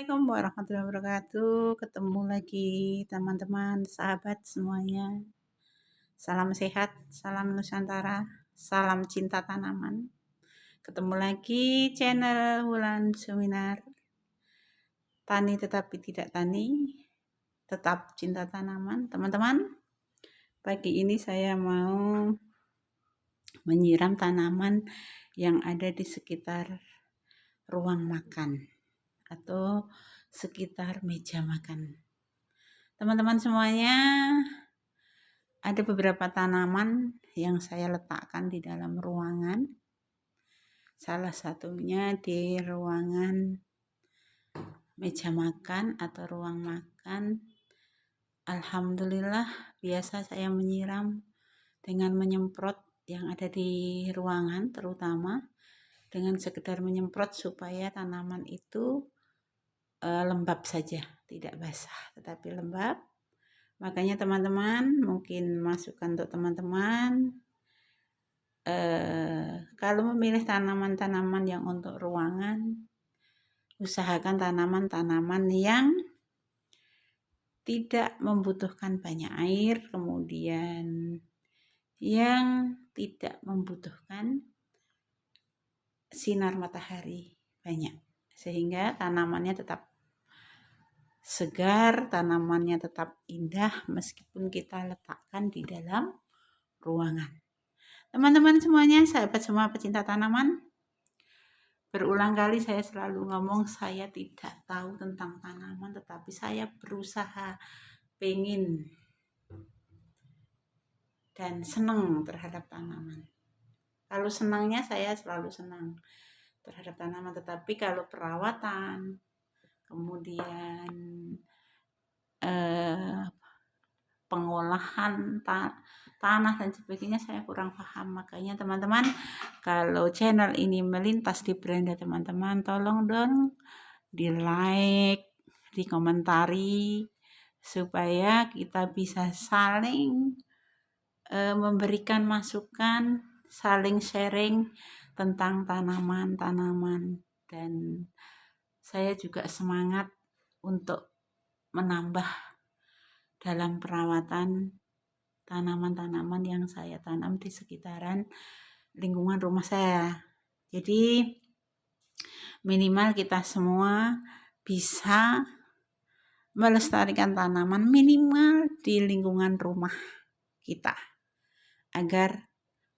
Assalamualaikum warahmatullahi wabarakatuh. Ketemu lagi teman-teman, sahabat semuanya. Salam sehat, salam Nusantara, salam cinta tanaman. Ketemu lagi channel Wulan Seminar. Tani tetapi tidak tani, tetap cinta tanaman. Teman-teman, pagi ini saya mau menyiram tanaman yang ada di sekitar ruang makan atau sekitar meja makan. Teman-teman semuanya, ada beberapa tanaman yang saya letakkan di dalam ruangan. Salah satunya di ruangan meja makan atau ruang makan. Alhamdulillah, biasa saya menyiram dengan menyemprot yang ada di ruangan, terutama dengan sekedar menyemprot supaya tanaman itu lembab saja, tidak basah tetapi lembab. Makanya teman-teman, mungkin masukan untuk teman-teman, kalau memilih tanaman-tanaman yang untuk ruangan, usahakan tanaman-tanaman yang tidak membutuhkan banyak air, kemudian yang tidak membutuhkan sinar matahari banyak, sehingga tanamannya tetap segar, tanamannya tetap indah meskipun kita letakkan di dalam ruangan. Teman-teman semuanya, sahabat semua pecinta tanaman, berulang kali saya selalu ngomong saya tidak tahu tentang tanaman, tetapi saya berusaha pengen dan senang terhadap tanaman. Kalau senangnya saya selalu senang terhadap tanaman, tetapi kalau perawatan, kemudian pengolahan tanah dan sebagainya saya kurang paham. Makanya teman-teman, kalau channel ini melintas di beranda teman-teman, tolong dong di like, di komentari, supaya kita bisa saling memberikan masukan, saling sharing tentang tanaman-tanaman, dan saya juga semangat untuk menambah dalam perawatan tanaman-tanaman yang saya tanam di sekitaran lingkungan rumah saya. Jadi minimal kita semua bisa melestarikan tanaman minimal di lingkungan rumah kita, agar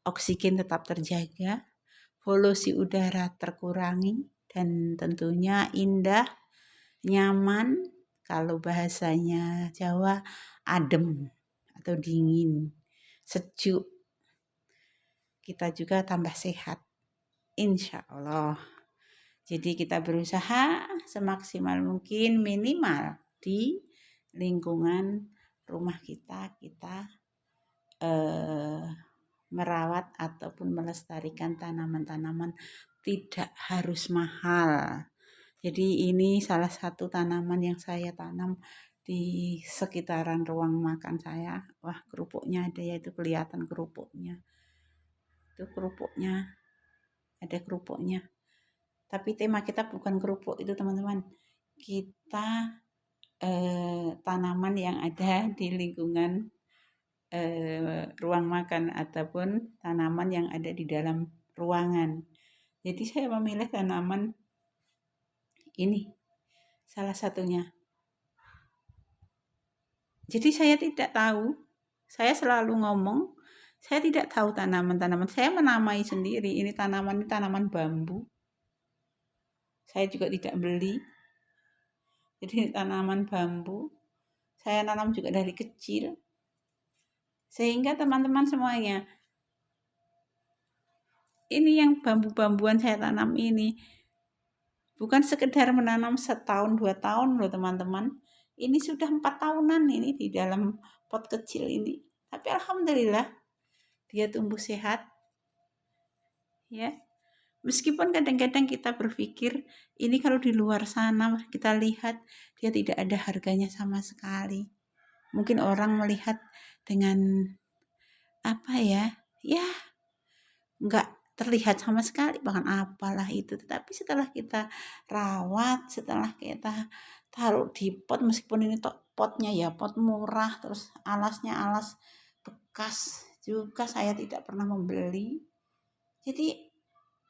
oksigen tetap terjaga, polusi udara terkurangi, dan tentunya indah, nyaman, kalau bahasanya Jawa adem atau dingin, sejuk. Kita juga tambah sehat, insya Allah. Jadi kita berusaha semaksimal mungkin minimal di lingkungan rumah kita merawat ataupun melestarikan tanaman-tanaman. Tidak harus mahal. Jadi ini salah satu tanaman yang saya tanam di sekitaran ruang makan saya. Wah, kerupuknya ada ya, itu kelihatan kerupuknya. Itu kerupuknya, ada kerupuknya. Tapi tema kita bukan kerupuk itu teman-teman. Kita tanaman yang ada di lingkungan ruang makan ataupun tanaman yang ada di dalam ruangan. Jadi saya memilih tanaman ini, salah satunya. Jadi saya tidak tahu, saya selalu ngomong, saya tidak tahu tanaman-tanaman. Saya menamai sendiri, ini tanaman bambu. Saya juga tidak beli. Jadi tanaman bambu, saya tanam juga dari kecil. Sehingga teman-teman semuanya, ini yang bambu-bambuan saya tanam ini bukan sekedar menanam setahun 2 tahun loh teman-teman. Ini sudah 4 tahunan ini di dalam pot kecil ini. Tapi alhamdulillah dia tumbuh sehat. Ya. Meskipun kadang-kadang kita berpikir ini kalau di luar sana kita lihat dia tidak ada harganya sama sekali. Mungkin orang melihat dengan apa ya? Ya, enggak terlihat sama sekali, bahkan apalah itu. Tetapi setelah kita rawat, setelah kita taruh di pot, meskipun ini potnya ya pot murah, terus alasnya alas bekas juga, saya tidak pernah membeli. Jadi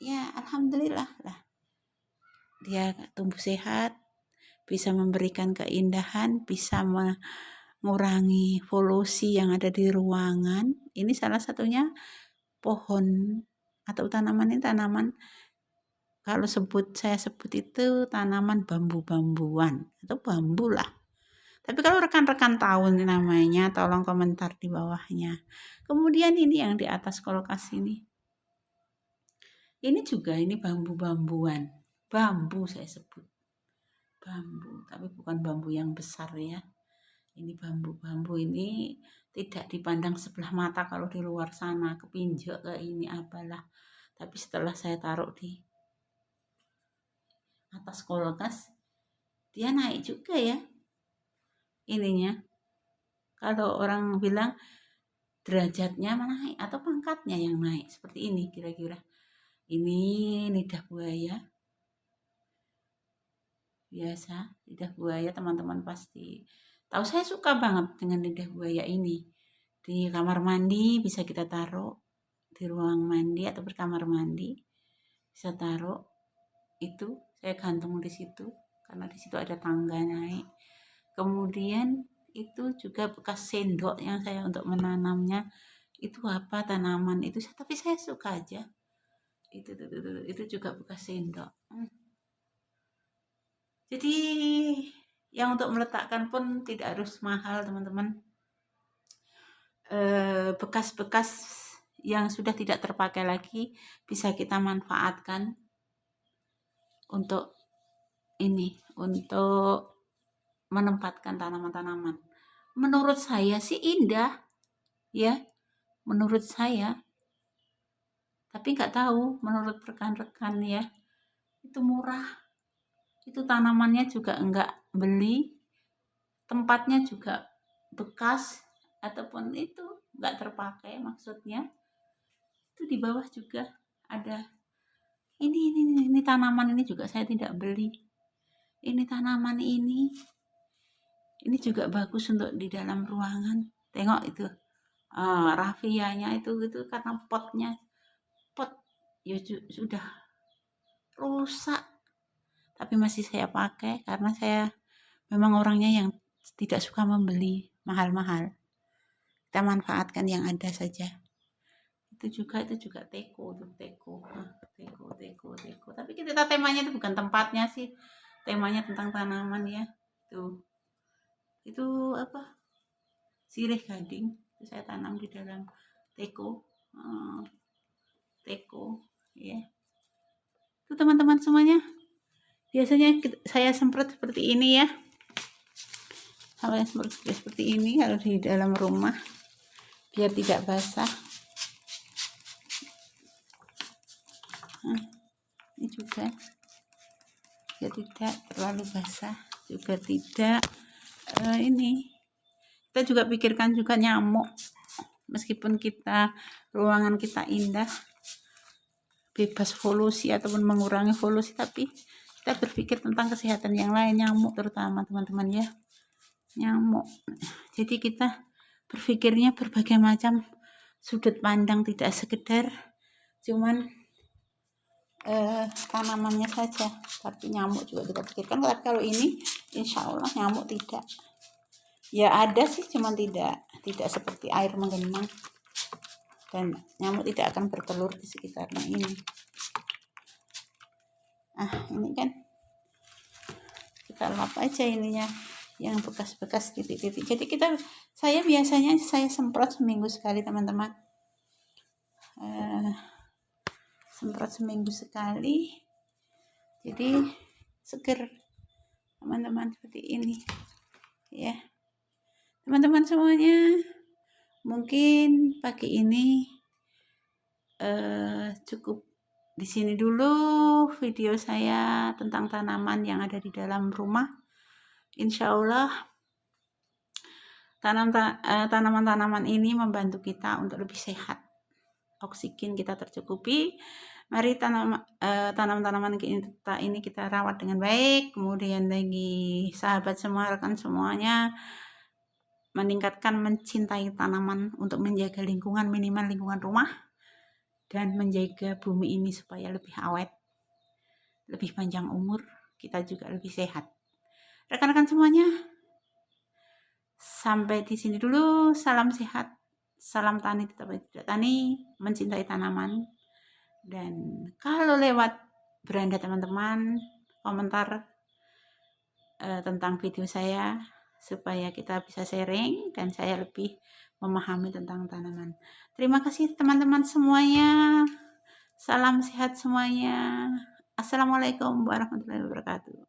ya alhamdulillah lah, dia tumbuh sehat, bisa memberikan keindahan, bisa mengurangi polusi yang ada di ruangan. Ini salah satunya pohon atau tanaman ini, tanaman kalau saya sebut itu tanaman bambu-bambuan atau bambu lah. Tapi kalau rekan-rekan tahu namanya, tolong komentar di bawahnya. Kemudian ini yang di atas kulkas ini. Ini juga ini bambu-bambuan. Bambu saya sebut. Bambu, tapi bukan bambu yang besar ya. Ini bambu-bambu ini tidak dipandang sebelah mata kalau di luar sana, kepinjak ke ini apalah. Tapi setelah saya taruh di atas kulkas, dia naik juga ya ininya. Kalau orang bilang derajatnya naik atau pangkatnya yang naik, seperti ini kira-kira. Ini lidah buaya biasa, lidah buaya teman-teman pasti tahu. Saya suka banget dengan lidah buaya ini. Di kamar mandi bisa kita taruh, di ruang mandi atau di kamar mandi bisa taruh. Itu saya gantung di situ karena di situ ada tangga naik. Kemudian itu juga bekas sendok yang saya untuk menanamnya. Itu apa tanaman itu, tapi saya suka aja. Itu juga bekas sendok. Jadi yang untuk meletakkan pun tidak harus mahal teman-teman. Bekas-bekas yang sudah tidak terpakai lagi bisa kita manfaatkan untuk ini, untuk menempatkan tanaman-tanaman. Menurut saya sih indah ya, menurut saya. Tapi nggak tahu menurut rekan-rekan ya, itu murah. Itu tanamannya juga enggak beli, tempatnya juga bekas ataupun itu enggak terpakai, maksudnya itu di bawah juga ada ini tanaman ini juga saya tidak beli. Ini tanaman ini juga bagus untuk di dalam ruangan. Tengok itu rafianya itu karena pot ya sudah rusak, tapi masih saya pakai karena saya memang orangnya yang tidak suka membeli mahal-mahal. Kita manfaatkan yang ada saja. Itu juga teko. Tapi kita temanya itu bukan tempatnya sih. Temanya tentang tanaman ya. Itu apa? Sirih gading. Itu saya tanam di dalam teko. Teko ya. Itu teman-teman semuanya. Biasanya saya semprot seperti ini ya. Saya semprot seperti ini kalau di dalam rumah biar tidak basah. Ini juga ya tidak terlalu basah, juga tidak ini. Kita juga pikirkan juga nyamuk. Meskipun ruangan kita indah, bebas polusi ataupun mengurangi polusi, tapi kita berpikir tentang kesehatan yang lain, nyamuk terutama teman-teman ya. Nyamuk. Jadi kita berpikirnya berbagai macam sudut pandang, tidak sekedar cuman tanamannya saja, tapi nyamuk juga kita pikirkan. Tapi kalau ini insya Allah nyamuk tidak. Ya ada sih, cuman tidak seperti air menggenang, dan nyamuk tidak akan bertelur di sekitarnya ini. Ini kan kita lap aja ininya yang bekas-bekas titik-titik. Jadi saya biasanya semprot seminggu sekali teman-teman. Semprot seminggu sekali, jadi seger teman-teman, seperti ini ya teman-teman semuanya. Mungkin pagi ini cukup di sini dulu video saya tentang tanaman yang ada di dalam rumah. Insya Allah tanaman-tanaman ini membantu kita untuk lebih sehat, oksigen kita tercukupi. Mari tanam-tanaman kita ini kita rawat dengan baik. Kemudian bagi sahabat semua, rekan semuanya, meningkatkan mencintai tanaman untuk menjaga lingkungan, minimal lingkungan rumah, dan menjaga bumi ini supaya lebih awet, lebih panjang umur, kita juga lebih sehat. Rekan-rekan semuanya, sampai di sini dulu. Salam sehat, salam tani tetap tidak tani, mencintai tanaman. Dan kalau lewat beranda teman-teman komentar tentang video saya supaya kita bisa sharing dan saya lebih memahami tentang tanaman. Terima kasih teman-teman semuanya. Salam sehat semuanya. Assalamualaikum warahmatullahi wabarakatuh.